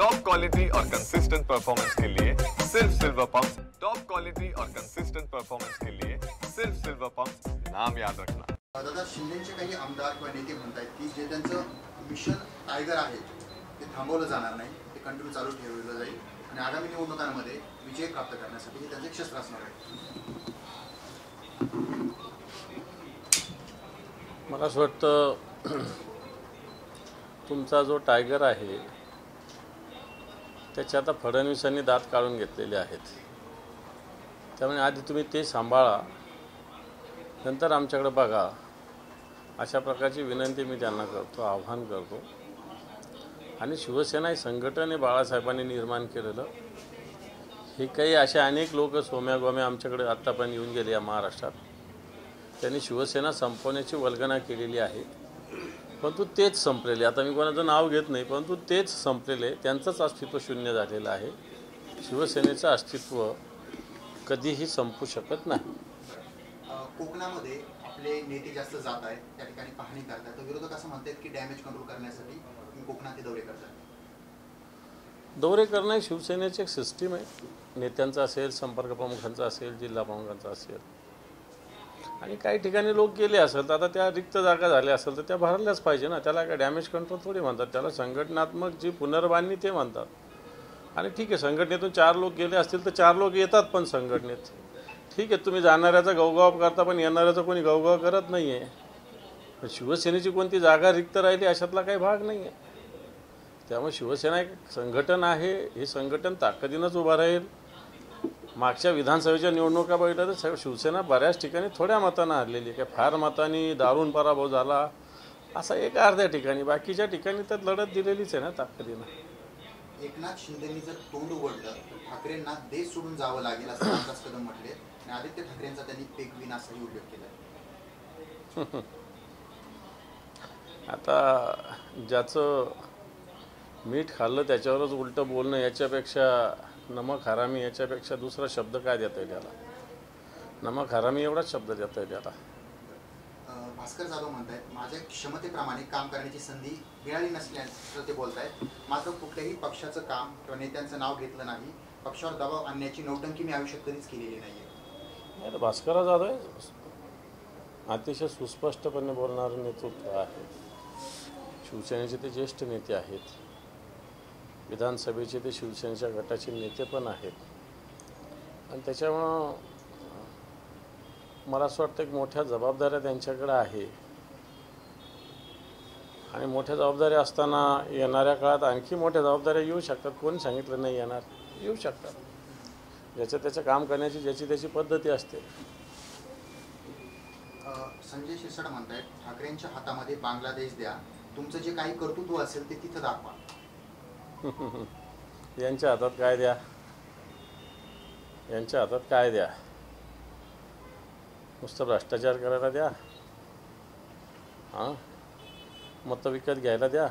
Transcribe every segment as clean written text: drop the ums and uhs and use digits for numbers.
Top quality और consistent performance के लिए सिर्फ सिल्वर पंप। टॉप क्वालिटी और कंसिस्टेंट परफॉर्मेंस के लिए सिर्फ सिल्वर पंप, नाम याद रखना। दादा, शिंदेचे काही आमदार किंवा नेते म्हणतात की जे त्यांचं मिशन टायगर आहे ते थांबवलं जाणार नाही, ते कंटिन्यू चालू ठेवलं जाईल आणि आगामी निवडणुकांमध्ये विजय प्राप्त करण्यासाठी हे त्यांचे एक शस्त्र असणार आहे। मला असं वाटतं तुमचा जो टायगर आहे त्याचे आता फडणवीसांनी दात काढून घेतलेले आहेत, त्यामुळे आधी तुम्ही ते सांभाळा, नंतर आमच्याकडे बघा, अशा प्रकारची विनंती मी त्यांना करतो, आव्हान करतो। आणि शिवसेना हे संघटन बाळासाहेबांनी निर्माण केलेलं, हे काही असे अनेक लोक सोम्या गोम्या आमच्याकडे आत्तापर्यंत येऊन गेले या महाराष्ट्रात, त्यांनी शिवसेना संपवण्याची वल्गना केलेली आहे, परंतु तेच संपलेले, आता मी कोणाचं नाव घेत नाही, परंतु तेच संपलेले, त्यांचंच अस्तित्व शून्य झालेलं आहे। शिवसेनेचं अस्तित्व कधीही संपू शकत नाही। कोकणामध्ये आपले नेते जास्त जात आहेत, त्या ठिकाणी पाहणी करतात, तर विरोधक असं म्हणतात की डॅमेज कंट्रोल करण्यासाठी कोकणात दौरे करतात। दौरे करणं ही शिवसेनेची एक सिस्टीम आहे, नेत्यांचा असेल, संपर्क प्रमुखांचा असेल, जिल्हा प्रमुखांचा असेल, आणि काही ठिकाणी लोक गेले असेल तर आता त्या रिक्त जागा झाल्या असेल तर त्या भरल्याच पाहिजे ना, त्याला काय डॅमेज कंट्रोल थोडी म्हणतात, त्याला संघटनात्मक जी पुनर्बांधणी ते म्हणतात। आणि ठीक आहे, संघटनेतून 4 लोक गेले असतील तर 4 लोक येतात पण संघटनेत, ठीक आहे, तुम्ही जाणाऱ्याचा गवगाव करता पण येणाऱ्याचा कोणी गवगाव करत नाही आहे। शिवसेनेची कोणती जागा रिक्त राहिली अशातला काही भाग नाही आहे, त्यामुळे शिवसेना एक संघटन आहे, हे संघटन ताकदीनंच उभं राहील। मागच्या विधानसभेच्या निवडणुका बघितल्या तर शिवसेना बऱ्याच ठिकाणी थोड्या मतांना हरलेली, काय फार मतांनी दारुण पराभव झाला असा एक अर्ध्या ठिकाणी, बाकीच्या ठिकाणी तर लढत दिलेलीच आहे ना ताकदीनं। एकनाथ शिंदेंनी जर तोंड उघडलं तर ठाकरेंना देश सोडून जावं लागेल असं रामदास कदम म्हटले, आणि आदित्य ठाकरेंचा त्यांनी पेगविन असाही उल्लेख केला। आता ज्याचं मीठ खाल्लं त्याच्यावरच उलटं बोलणं, याच्यापेक्षा नमक हरामी याच्यापेक्षा दुसरा शब्द काय देता येईल याला? नमक हरामी एवढाच शब्द देता येईल याला। भास्कर जाधव म्हणतायत माझ्या क्षमतेप्रमाणे काम करण्याची संधी मिळाली नसल्याचं ते बोलतायत, मात्र कुठल्याही पक्षाचं काम किंवा नेत्यांचं नाव घेतलं नाही, पक्षावर दबाव आणण्याची नौटंकी मी आयुष्यात कधीच केलेली नाहीये। भास्कर जाधव अतिशय सुस्पष्टपणे बोलणारं नेतृत्व आहे, शिवसेनेचे ते ज्येष्ठ नेते आहेत, विधानसभेचे ते शिवसेनेच्या गटाचे नेते पण आहेत, आणि त्याच्यामुळं मला असं वाटतं की मोठ्या जबाबदाऱ्या त्यांच्याकडे आहे, आणि मोठ्या जबाबदाऱ्या असताना येणाऱ्या काळात आणखी मोठ्या जबाबदाऱ्या येऊ शकतात, कोणी सांगितलं नाही येणार, येऊ शकतात, ज्याचं त्याचं काम करण्याची ज्याची त्याची पद्धती असते। संजय शिरसाट म्हणतायत ठाकरेंच्या हातामध्ये बांगलादेश द्या, तुमचं जे काही कर्तृत्व असेल ते तिथं दाखवा। यांच्या हातात काय द्या, यांच्या हातात काय द्या, नुसतं भ्रष्टाचार करायला द्या, हां, मतं विकत घ्यायला द्या,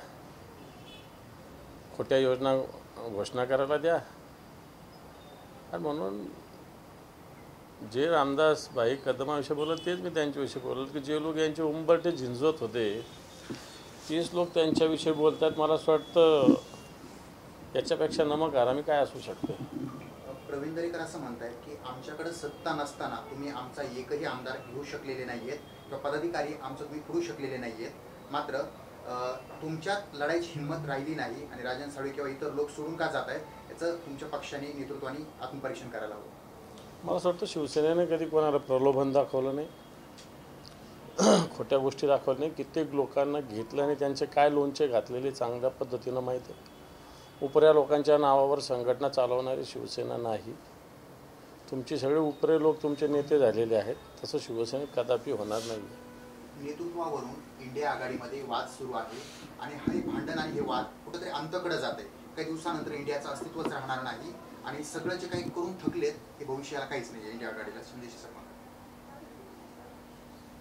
खोट्या योजना घोषणा करायला द्या। आणि म्हणून जे रामदास भाई कदमाविषयी बोलत तेच मी त्यांच्याविषयी बोलत की जे लोक यांचे उंबरटे झिंजवत होते तेच लोक त्यांच्याविषयी बोलतात। मला असं वाटतं याच्यापेक्षा नमक हरामी काय असू शकते। प्रवीण दरेकर असं म्हणतायत की आमच्याकडे सत्ता नसताना तुम्ही आमचा एकही आमदार घेऊ शकलेले नाहीयेत किंवा पदाधिकारी आमचं तुम्ही करू शकलेले नाहीयेत, मात्र तुमच्यात लढायची हिंमत राहिली नाही आणि राजन साळवी किंवा इतर लोक सोडून का जात आहेत याचं तुमच्या पक्षाने नेतृत्वाने आत्मपरीक्षण करायला हवं। मला असं वाटतं शिवसेनेने कधी कोणाला प्रलोभन दाखवलं नाही, खोट्या गोष्टी दाखवल्या नाही, कित्येक लोकांना घेतलं आणि त्यांचे काय लोणचे घातलेले चांगल्या पद्धतीनं माहीत आहे। उपऱ्या लोकांच्या नावावर संघटना चालवणारी शिवसेना नाही, तुमचे सगळे उपरे लोक तुमचे नेते झालेले आहेत, तसं शिवसेनेत कदापि होणार नाही। नेतृत्वावरून इंडिया आघाडीमध्ये वाद सुरू आहे आणि हे भांडण आणि हे वाद कुठेतरी अंतकडे जाते, काही दिवसानंतर इंडियाचं अस्तित्वच राहणार नाही आणि सगळं जे काही करून थकलेत ते भविष्याला काहीच नाही इंडिया आघाडीला।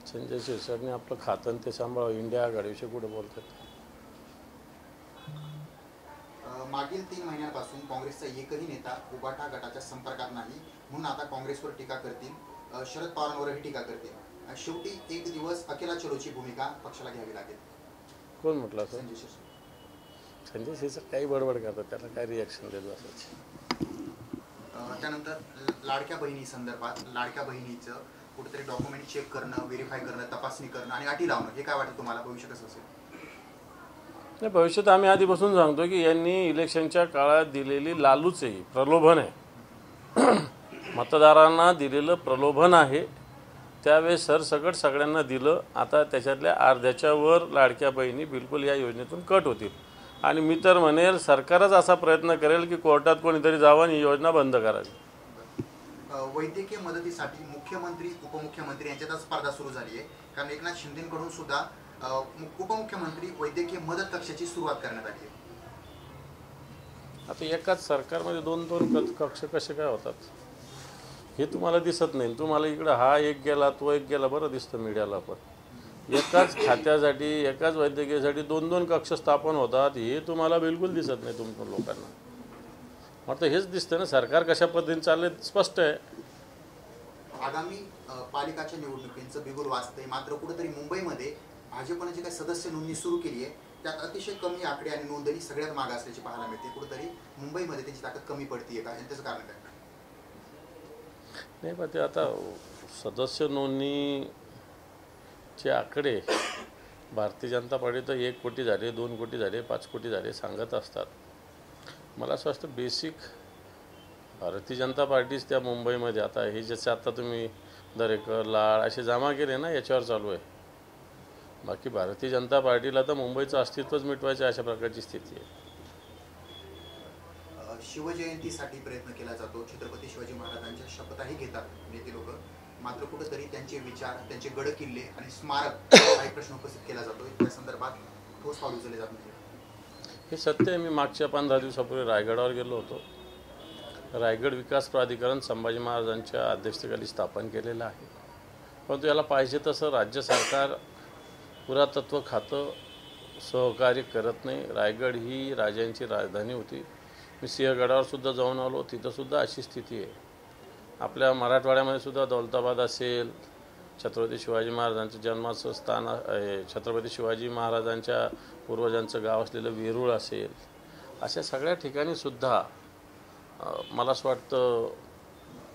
संजय शिरसाटने आपलं खातं ते सांभाळा, इंडिया आघाडीविषयी कुठे बोलतात? मागील 3 महिन्यांपासून काँग्रेसचा एकही नेता उबाटा गटाच्या संपर्कात नाही, म्हणून आता काँग्रेसवर टीका करतील, शरद पवारांवरही टीका करतील। शेवटी एक दिवस अकेला चलोची भूमिका पक्षाला घ्यावी लागेल। कोण म्हटलं? संजय शिरसाट। संजय शिरसाट काही बडबड करतात, त्याला काय रिॲक्शन देत असायची. त्यानंतर लाडक्या बहिणी संदर्भात लाडक्या बहिणीचं कुठेतरी डॉक्युमेंट चेक करणं, व्हेरीफाय करणं, तपासणी करणं आणि अटी लावणं, हे काय वाटतं तुम्हाला भविष्य कसं असेल? नाही, भविष्यात आम्ही आधीपासून सांगतो की यांनी इलेक्शनच्या काळात दिलेली लालूच आहे, प्रलोभन आहे, मतदारांना दिलेलं प्रलोभन आहे. त्यावेळेस सरसकट सगळ्यांना दिलं. आता त्याच्यातल्या अर्ध्याच्या वर लाडक्या बहिणी बिलकुल या योजनेतून कट होतील. आणि मी तर म्हणेल सरकारच असा प्रयत्न करेल की कोर्टात कोणीतरी जावं आणि ही योजना बंद करावी. वैद्यकीय मदतीसाठी मुख्यमंत्री उपमुख्यमंत्री यांच्यात स्पर्धा सुरू झाली आहे, कारण एकनाथ शिंदेकडून सुद्धा उपमुख्यमंत्री वैद्यकीय मदत कक्षाची सुरुवात करण्यात आली आहे. आता एकाच सरकारमध्ये दोन दोन कक्ष कसे काय होतात हे तुम्हाला दिसत नाही. तुम्हाला इकडं हा एक गेला तो एक गेला बरं दिसतं मीडियाला, पण एकाच खात्यासाठी एकाच वैद्यकीयसाठी दोन दोन कक्ष स्थापन होतात हे तुम्हाला बिलकुल दिसत नाही तुमच्या लोकांना. मात्र हेच दिसतं ना सरकार कशा पद्धतीने चाललंय, स्पष्ट आहे. आगामी पालिकाच्या निवडणुकींचं बिगुल वाजतंय, मात्र कुठेतरी मुंबईमध्ये भाजपने जे काही सदस्य नोंदणी सुरू केली आहे त्यात अतिशय कमी आकडे आणि नोंदणी सगळ्यात मागे असल्याची पाहायला मिळते. कुठेतरी मुंबईमध्ये त्याची ताकद कमी पडतीये का, त्याचं कारण काय? नाही, पण ते आता सदस्य नोंदणीचे आकडे भारतीय जनता पार्टी तर 1 कोटी झाले, 2 कोटी झाले, 5 कोटी झाले सांगत असतात. मला असं वाटतं बेसिक भारतीय जनता पार्टीच त्या मुंबईमध्ये आता हे जसे आता तुम्ही दरेकर लाड असे जमा केले ना, याच्यावर चालू आहे. बाकी भारतीय जनता पार्टीला तर मुंबईचं अस्तित्वच मिटवायचं अशा प्रकारची स्थिती आहे. शिवजयंतीसाठी प्रयत्न केला जातो, छत्रपती शिवाजी महाराजांच्या शपथही घेतात नेते लोक, मात्र कुठेतरी त्यांचे विचार, त्यांचे गड किल्ले आणि स्मारक काही प्रश्न उपस्थित केला जातो. त्या संदर्भात ठोस पाऊल उचलले जात नाही. हे सत्य आहे. मी मागच्या 15 दिवसापूर्वी रायगडावर गेलो होतो. रायगड विकास प्राधिकरण संभाजी महाराजांच्या अध्यक्षतेखाली स्थापन केलेलं आहे, परंतु याला पाहिजे तसं राज्य सरकार पुरातत्व खातं सहकार्य करत नाही. रायगड ही राजांची राजधानी होती. मी सिंहगडावर सुद्धा जाऊन आलो, तिथंसुद्धा अशी स्थिती आहे. आपल्या मराठवाड्यामध्ये सुद्धा दौलताबाद असेल, छत्रपती शिवाजी महाराजांचं जन्माचं स्थान आहे, छत्रपती शिवाजी महाराजांच्या पूर्वजांचं गाव असलेलं वेरूळ असेल, अशा सगळ्या ठिकाणीसुद्धा मला असं वाटतं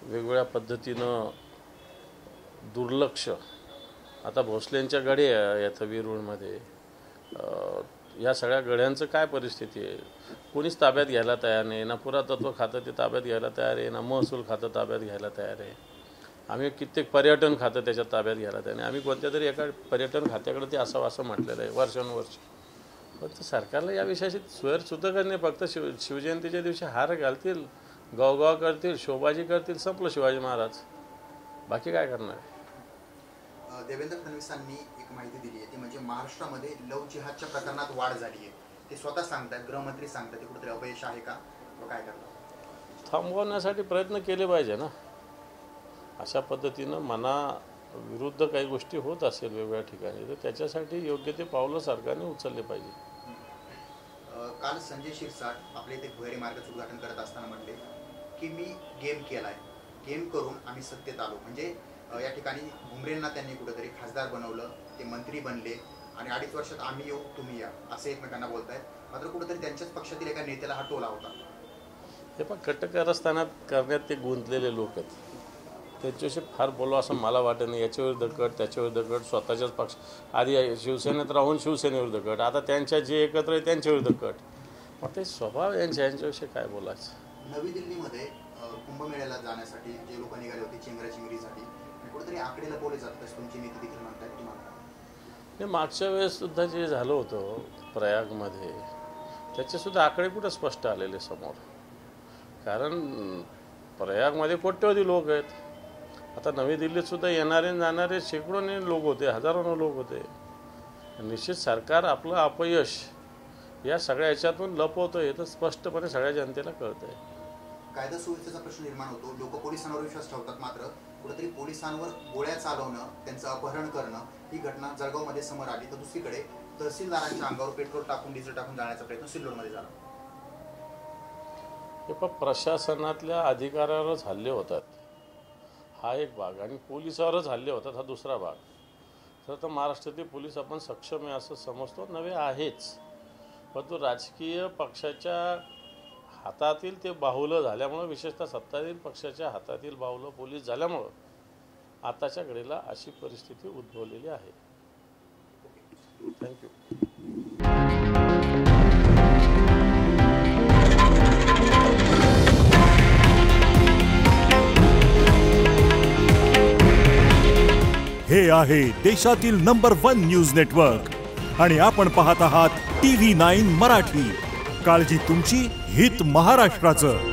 वेगवेगळ्या पद्धतीनं दुर्लक्ष. आता भोसलेंच्या गडे याचं वेरूळमध्ये, या सगळ्या गड्यांचं काय परिस्थिती आहे? कोणीच ताब्यात घ्यायला तयार नाही. ना पुरातत्व खातं ते ताब्यात घ्यायला तयार आहे, ना महसूल खातं ताब्यात घ्यायला तयार आहे. आम्ही कित्येक पर्यटन खातं त्याच्यात ताब्यात घ्यायला तयार नाही. आम्ही कोणत्या तरी एका पर्यटन खात्याकडे ते असावं असं म्हटलेलं आहे वर्षानुवर्ष. फक्त सरकारला या विषयाशी सुद्धा करणे, फक्त शिवजयंतीच्या दिवशी हार घालतील, गावगाव करतील, शोभाजी करतील, संपलं शिवाजी महाराज. बाकी काय करणार आहे? देवेंद्र फडणवीसांनी एक माहिती दिली आहे, ती म्हणजे महाराष्ट्रामध्ये लव्ह जिहादच्या प्रकरणात वाढ झाली आहे. ते स्वतः सांगतात, गृहमंत्री सांगतात, ते कुठेतरी अपयश आहे का, व काय करतात? थांबवण्यासाठी प्रयत्न केले पाहिजे ना. अशा पद्धतीनं मना विरुद्ध काही गोष्टी होत असेल वेगवेगळ्या ठिकाणी, तर त्याच्यासाठी योग्य ते पावलं सरकारने उचलले पाहिजे. काल संजय शिरसाट आपले इथे भुयारी मार्गाचं उद्घाटन करत असताना म्हटले की मी गेम केलाय, गेम करून आम्ही सत्तेत आलो. म्हणजे या ठिकाणी भुमरेंना त्यांनी कुठेतरी खासदार बनवलं, ते मंत्री बनले आणि 2.5 वर्षात आम्ही येऊ तुम्ही या असे एकमेकांना बोलतायत. मात्र कुठेतरी त्यांच्याच पक्षातील एका नेत्याला हा टोला होता. हे पण कटकारस्थानात करण्यात ते गुंतलेले लोक आहेत, त्याच्याविषयी फार बोलावं असं मला वाटत नाही. याच्याविरुद्ध कट, त्याच्याविरुद्ध कट, स्वतःच्याच पक्ष आधी शिवसेनेत राहून शिवसेनेविरुद्ध कट, आता त्यांच्या जे एकत्र आहे त्यांच्याविरुद्ध कट. मग ते स्वभाव यांच्याविषयी काय बोलायचं. नवी दिल्लीमध्ये कुंभमेळ्याला जाण्यासाठी जे लोक निघाले होते चेंगराचेंगरीसाठी, कुठेतरी आकडे लपवले जातात, तुमची नेते देखील म्हणतात तुम्हाला. हे मागच्या वेळेस सुद्धा जे झालं होतं प्रयागमध्ये, त्याचेसुद्धा आकडे कुठं स्पष्ट आलेले समोर. कारण प्रयागमध्ये कोट्यवधी लोक आहेत. आता नवी दिल्लीत सुद्धा येणारे जाणारे शेकडोने लोक होते, हजारोने लोक होते. निश्चित सरकार आपलं अपयश या सगळ्या ह्याच्यातून लपवतं, हे तर स्पष्टपणे सगळ्या जनतेला कळतं आहे. कायदा सुव्यवस्थेचा प्रश्न निर्माण होतो, लोक पोलिसांवर विश्वास ठेवतात, मात्र कुठेतरी पोलिसांवर गोळ्या चालवणं, त्यांचं अपहरण करणं ही घटना जळगावमध्ये समोर आली. तर दुसरीकडे तहसीलदारांच्या अंगावर पेट्रोल टाकून, डिझेल टाकून जाण्याचा प्रयत्न सिल्लोडमध्ये झाला. हे पण प्रशासनातल्या अधिकाऱ्यावरच हल्ले होतात हा एक भाग, आणि पोलिसावरच हल्ले होतात हा दुसरा भाग. तर महाराष्ट्रातील पोलीस आपण सक्षम आहे असं समजतो, नवे आहेच. पण तो राजकीय पक्षाच्या हातातील ते बाहुलं झाल्यामुळं, विशेषतः सत्ताधारी पक्षाच्या हातातील बाहुलं पोलीस झाल्यामुळं आताच्या घडीला अशी परिस्थिती उद्भवलेली आहे. थँक्यू. हे आहे देशातील नंबर 1 न्यूज नेटवर्क आणि आपण पाहत आहात TV9 मराठी. काळजी तुमची, हित महाराष्ट्राचं.